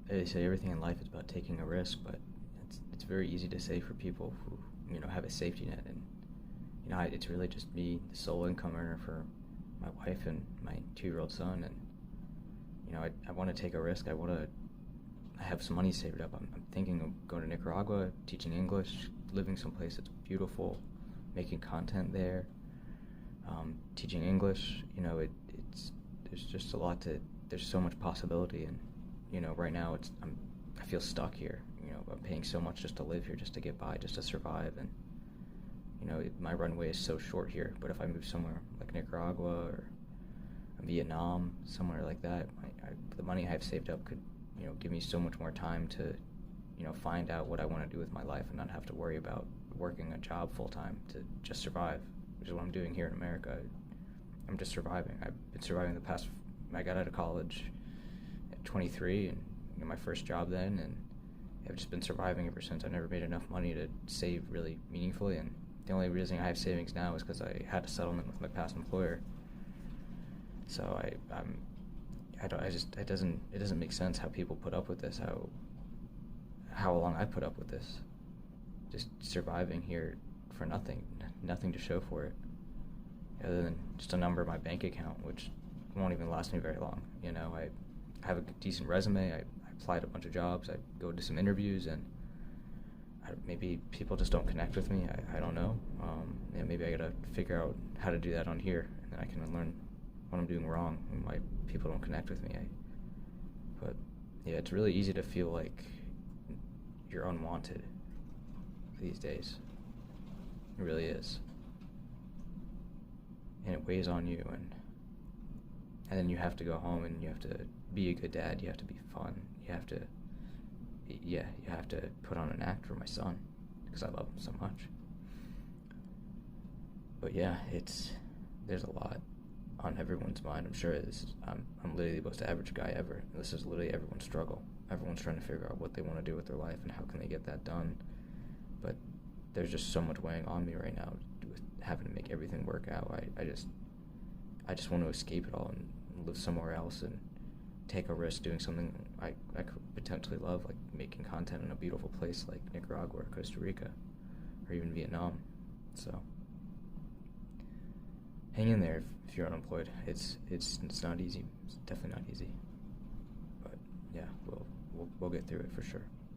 they say everything in life is about taking a risk, but it's very easy to say for people who have a safety net, and it's really just me, the sole income earner for my wife and my 2-year-old son, and I want to take a risk. I have some money saved up. I'm thinking of going to Nicaragua, teaching English, living someplace that's beautiful, making content there, teaching English. There's just a lot to. There's so much possibility, and right now I feel stuck here. I'm paying so much just to live here, just to get by, just to survive, and my runway is so short here. But if I move somewhere like Nicaragua or Vietnam, somewhere like that, the money I have saved up could give me so much more time to find out what I want to do with my life and not have to worry about working a job full time to just survive, which is what I'm doing here in America. I'm just surviving. I've been surviving the past. I got out of college at 23 and my first job then, and I've just been surviving ever since. I never made enough money to save really meaningfully, and the only reason I have savings now is because I had a settlement with my past employer. So it doesn't make sense how people put up with this, how long I put up with this, just surviving here for nothing to show for it, other than just a number in my bank account, which won't even last me very long. I have a decent resume. I applied a bunch of jobs. I go to some interviews, and maybe people just don't connect with me. I don't know. Maybe I gotta figure out how to do that on here, and then I can learn what I'm doing wrong and why people don't connect with me. But yeah, it's really easy to feel like you're unwanted these days. It really is, and it weighs on you, and then you have to go home and you have to be a good dad. You have to be fun. You have to put on an act for my son because I love him so much. But yeah, there's a lot on everyone's mind. I'm sure I'm literally the most average guy ever. This is literally everyone's struggle. Everyone's trying to figure out what they want to do with their life and how can they get that done. But there's just so much weighing on me right now with having to make everything work out. I just want to escape it all and live somewhere else and take a risk doing something I could potentially love, like making content in a beautiful place like Nicaragua or Costa Rica or even Vietnam. So hang in there if you're unemployed. It's not easy. It's definitely not easy. But yeah, we'll get through it for sure.